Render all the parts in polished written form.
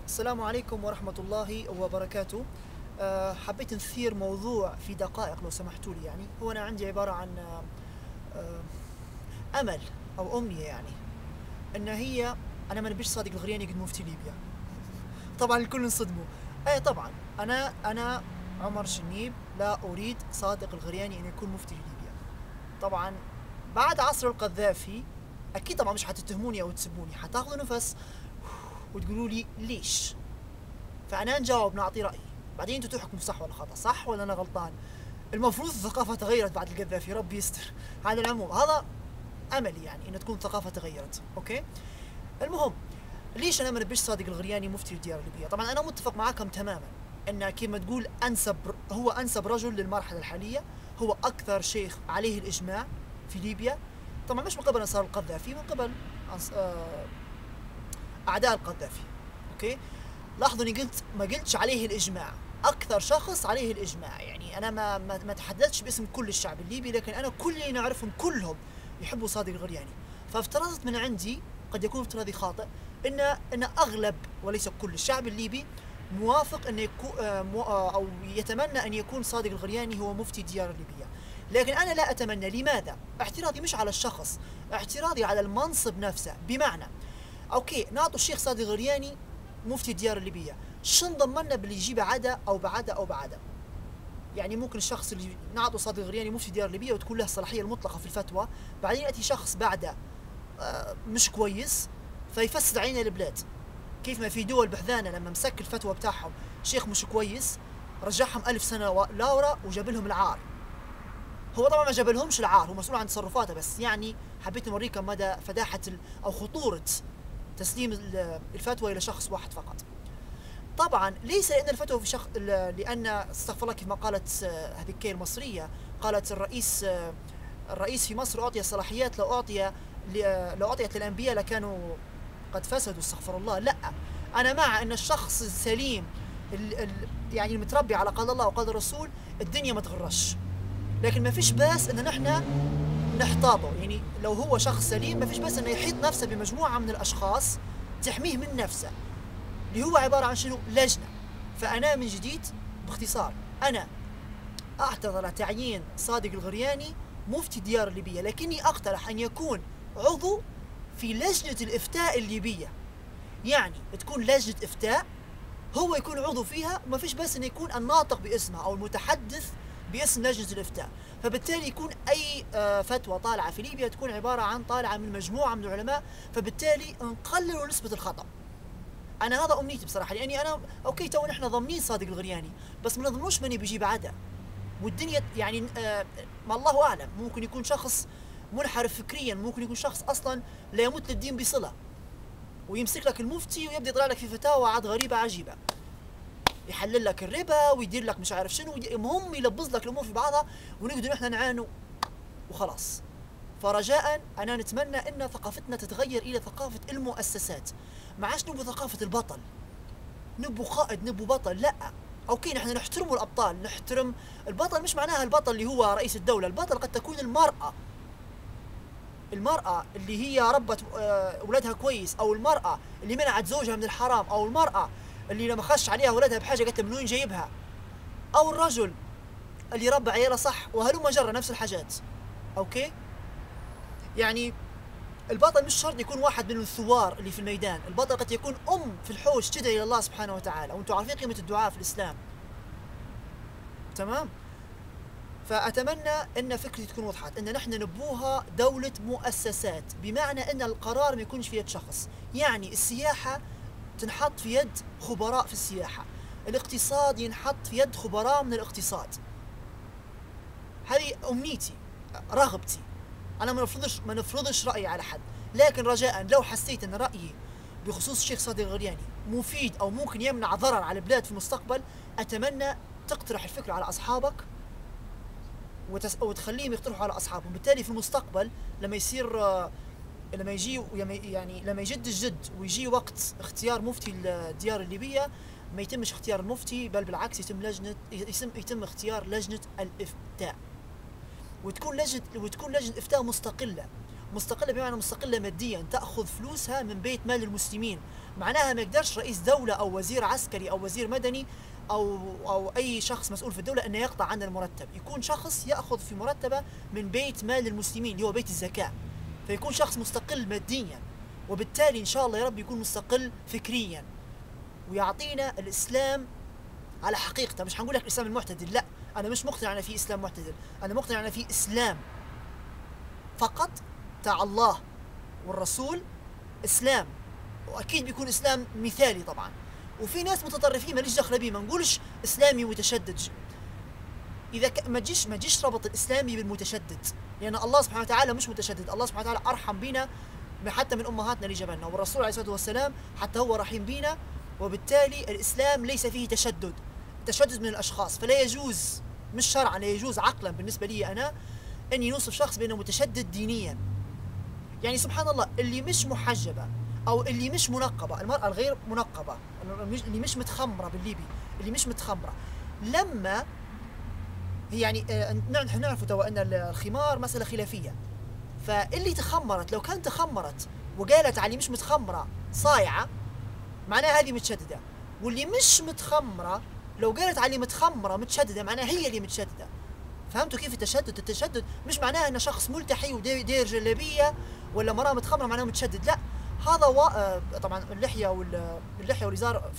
السلام عليكم ورحمة الله وبركاته. حبيت نثير موضوع في دقائق لو سمحتوا لي. يعني هو أنا عندي عبارة عن آه، أمل أو أمنية، يعني أن هي أنا ما نبيش صادق الغرياني يقعد مفتي ليبيا. طبعا الكل انصدموا. أي طبعا أنا عمر شنيب لا أريد صادق الغرياني أن يكون مفتي ليبيا. طبعا بعد عصر القذافي أكيد طبعا مش حتتهموني أو تسبوني، حتاخذوا نفس وتقولوا لي ليش. فانا نجاوب نعطي رايي، بعدين انتوا تحكموا صح ولا خطا، صح ولا انا غلطان. المفروض الثقافه تغيرت بعد القذافي، ربي يستر. على العموم هذا املي، يعني ان تكون الثقافه تغيرت. اوكي. المهم، ليش انا ما نبيش صادق الغرياني مفتي الديار الليبيه؟ طبعا انا متفق معاكم تماما ان كما تقول هو انسب رجل للمرحله الحاليه، هو اكثر شيخ عليه الاجماع في ليبيا. طبعا مش من قبل انصار القذافي، من قبل اعداء القذافي. اوكي. لاحظوا اني ما قلتش عليه الاجماع، اكثر شخص عليه الاجماع. يعني انا ما تحدثتش باسم كل الشعب الليبي، لكن انا كل اللي نعرفهم كلهم يحبوا صادق الغرياني. فافترضت من عندي، قد يكون افتراضي خاطئ، ان اغلب وليس كل الشعب الليبي موافق ان يكون او يتمنى ان يكون صادق الغرياني هو مفتي الديار الليبيه. لكن انا لا اتمنى. لماذا؟ اعتراضي مش على الشخص، اعتراضي على المنصب نفسه. بمعنى، اوكي، نعطوا الشيخ صادق الغرياني مفتي الديار الليبيه، شن ضمننا باللي يجي بعده او بعده او بعده؟ يعني ممكن الشخص اللي نعطوا صادق الغرياني مفتي الديار الليبيه وتكون له الصلاحيه المطلقه في الفتوى، بعدين ياتي شخص بعده مش كويس فيفسد علينا البلاد. كيف ما في دول بحذانه لما مسك الفتوى بتاعهم شيخ مش كويس رجعهم 1000 سنه لورا وجاب لهم العار. هو طبعا ما جاب لهمش العار، هو مسؤول عن تصرفاته، بس يعني حبيت نوريكم مدى فداحه او خطوره تسليم الفتوى الى شخص واحد فقط. طبعا ليس لان الفتوى في شخص، لان استغفر الله كما قالت هذيك المصريه، قالت الرئيس في مصر اعطي صلاحيات، لو اعطيت للانبياء لكانوا قد فسدوا، استغفر الله. لا، انا مع ان الشخص السليم يعني المتربي على قال الله وقال الرسول الدنيا ما تغرش، لكن ما فيش باس ان نحن نحتاطه. يعني لو هو شخص سليم ما فيش باس انه يحيط نفسه بمجموعه من الاشخاص تحميه من نفسه، اللي هو عباره عن شنو؟ لجنه. فانا من جديد باختصار، انا اعترض على تعيين صادق الغرياني مفتي الديار الليبيه، لكني اقترح ان يكون عضو في لجنه الافتاء الليبيه. يعني تكون لجنه افتاء، هو يكون عضو فيها، وما فيش بس انه يكون الناطق باسمها او المتحدث باسم لجنه الافتاء. فبالتالي يكون اي فتوى طالعه في ليبيا تكون عباره عن طالعه من مجموعه من العلماء، فبالتالي نقلل نسبه الخطا. انا هذا امنيتي بصراحه، لاني انا اوكي تو نحن ضامنين صادق الغرياني، بس ما نضمنوش من بيجي بعده. والدنيا يعني ما الله اعلم، ممكن يكون شخص منحرف فكريا، ممكن يكون شخص اصلا لا يمت للدين بصله، ويمسك لك المفتي ويبدا يطلع لك في فتاوى عاد غريبه عجيبه، يحلل لك الربا ويدير لك مش عارف شنو، المهم يلبز لك الامور في بعضها ونقدر نحن نعانوا وخلاص. فرجاء انا نتمنى ان ثقافتنا تتغير الى ثقافه المؤسسات، ما عادش نبو ثقافه البطل، نبو قائد، نبو بطل. لا، اوكي نحن نحترم الابطال، نحترم البطل، مش معناها البطل اللي هو رئيس الدوله، البطل قد تكون المرأة اللي هي ربت ولدها كويس، او المرأة اللي منعت زوجها من الحرام، او المرأة اللي لما خش عليها ولدها بحاجة قالت من وين جايبها، او الرجل اللي ربى عياله صح، وهلم جرى نفس الحاجات. اوكي. يعني البطل مش شرط يكون واحد من الثوار اللي في الميدان، البطل قد يكون في الحوش تدعي الى الله سبحانه وتعالى، وانتم عارفين قيمة الدعاء في الاسلام. تمام. فأتمنى أن فكرتي تكون وضحت، أن نحن نبوها دولة مؤسسات، بمعنى أن القرار ما يكونش في يد شخص. يعني السياحة تنحط في يد خبراء في السياحة، الاقتصاد ينحط في يد خبراء من الاقتصاد. هذه أمنيتي، رغبتي. أنا ما نفرضش رأيي على حد، لكن رجاء لو حسيت أن رأيي بخصوص الشيخ صادق الغرياني مفيد أو ممكن يمنع ضرر على البلاد في المستقبل، أتمنى تقترح الفكرة على أصحابك وتخليهم يقترحوا على اصحابهم. بالتالي في المستقبل لما يصير لما يجي يعني لما يجد الجد ويجي وقت اختيار مفتي الديار الليبيه، ما يتمش اختيار المفتي، بل بالعكس يتم اختيار لجنه الافتاء، وتكون لجنه افتاء مستقله، مستقلة بمعنى مستقلة ماديا، تأخذ فلوسها من بيت مال المسلمين. معناها ما يقدرش رئيس دولة أو وزير عسكري أو وزير مدني أو أي شخص مسؤول في الدولة أنه يقطع عن المرتب. يكون شخص يأخذ في مرتبه من بيت مال المسلمين اللي هو بيت الزكاة، فيكون شخص مستقل ماديا، وبالتالي إن شاء الله يا رب يكون مستقل فكريا، ويعطينا الإسلام على حقيقته. مش هنقول لك الإسلام المعتدل، لا، أنا مش مقتنع أن في إسلام معتدل، أنا مقتنع أن في إسلام فقط تاع الله والرسول، إسلام، وأكيد بيكون إسلام مثالي طبعا. وفي ناس متطرفين ماليش دخل بيه، ما نقولش إسلامي متشدد. إذا ما تجيش ربط الإسلامي بالمتشدد، لأن الله سبحانه وتعالى مش متشدد. الله سبحانه وتعالى أرحم بينا حتى من أمهاتنا اللي جبلنا، والرسول عليه الصلاة والسلام حتى هو رحيم بينا. وبالتالي الإسلام ليس فيه تشدد من الأشخاص، فلا يجوز، مش شرعا، لا يجوز عقلا بالنسبة لي أنا أني نوصف شخص بأنه متشدد دينيا. يعني سبحان الله، اللي مش محجبة أو اللي مش منقبة، المرأة الغير منقبة، اللي مش متخمرة بالليبي، اللي مش متخمرة، لما يعني نحن نعرف توا أن الخمار مسألة خلافية، فاللي تخمرت لو كانت تخمرت وقالت على اللي مش متخمرة صايعة، معناها هذه متشددة. واللي مش متخمرة لو قالت على اللي متخمرة متشددة، معناها هي اللي متشددة. فهمتوا كيف التشدد؟ التشدد مش معناه ان شخص ملتحي وداير جلابيه ولا مراه متخمره معناه متشدد، لا. هذا طبعا اللحيه والازار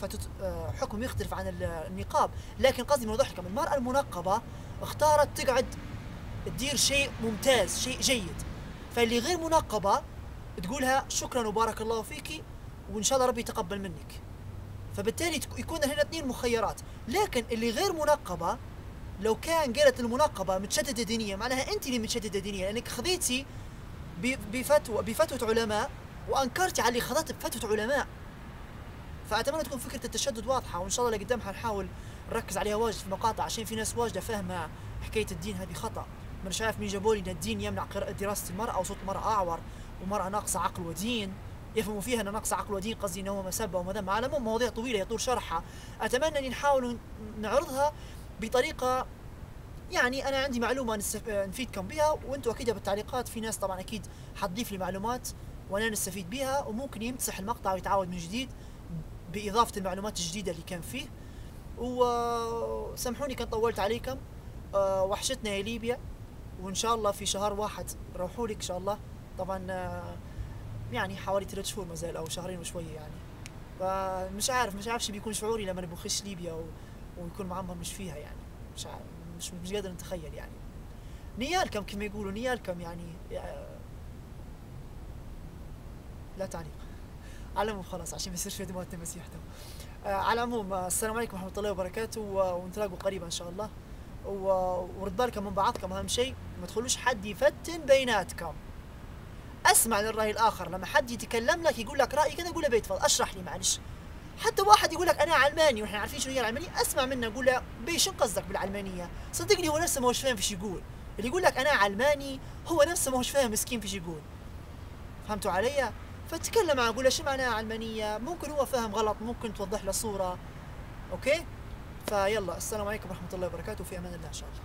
حكم يختلف عن النقاب، لكن قصدي من وضوح الكلام، المراه المنقبه اختارت تقعد تدير شيء ممتاز، شيء جيد، فاللي غير منقبه تقولها شكرا وبارك الله فيكي وان شاء الله ربي يتقبل منك. فبالتالي يكون هنا اثنين مخيرات. لكن اللي غير منقبه لو كان قالت المنقبة متشددة دينيا، معناها أنت اللي متشددة دينيا، لأنك خذيتي بفتوى علماء وأنكرتي على اللي خذته بفتوى علماء. فأتمنى تكون فكرة التشدد واضحة، وإن شاء الله لقدام حنحاول نركز عليها واجد في مقاطع، عشان في ناس واجدة فاهمة حكاية الدين هذه خطأ. مش عارف مين جابولي إن الدين يمنع دراسة المرأة وصوت المرأة أعور ومرأة ناقصة عقل ودين، يفهموا فيها أن نقص عقل ودين قصدي أنه مسبة ومذمة. على مواضيع طويلة يطول شرحها، أتمنى أن نحاول نعرضها بطريقة يعني أنا عندي معلومة نفيدكم بها، وأنتوا أكيد بالتعليقات في ناس طبعا أكيد حتضيف لي معلومات وأنا نستفيد بها، وممكن يمسح المقطع ويتعاود من جديد بإضافة المعلومات الجديدة اللي كان فيه. وسامحوني كان طولت عليكم، وحشتنا يا ليبيا، وإن شاء الله في شهر واحد نروحوا لك إن شاء الله. طبعا يعني حوالي 3 شهور مازال أو شهرين وشوية يعني. فمش عارف شو بيكون شعوري لما نخش ليبيا ويكون معمر مش فيها يعني. مش عارف، مش قادر نتخيل يعني. نيالكم كما يقولوا، نيالكم يعني لا تعليق على العموم، خلاص عشان ما يصيرش في دموع التماسيح. على العموم السلام عليكم ورحمة الله وبركاته، ونتلاقوا قريبا ان شاء الله. ورد بالكم من بعضكم، اهم شيء ما تخلوش حد يفتن بيناتكم. اسمع للرأي الاخر، لما حد يتكلم لك يقول لك رأي كذا قول له بيتفضل اشرح لي معلش. حتى واحد يقول لك انا علماني واحنا عارفين شنو هي العلمانيه، اسمع منه قول له شنو قصدك بالعلمانيه؟ صدقني هو نفسه ما هوش فاهم فيش يقول. اللي يقول لك انا علماني هو نفسه ما هوش فاهم مسكين فيش يقول. فهمتوا علي؟ فتكلم معه قول له شو معناها علمانيه، ممكن هو فاهم غلط، ممكن توضح له صوره. اوكي؟ فيلا السلام عليكم ورحمه الله وبركاته، وفي امان الله ان شاء الله.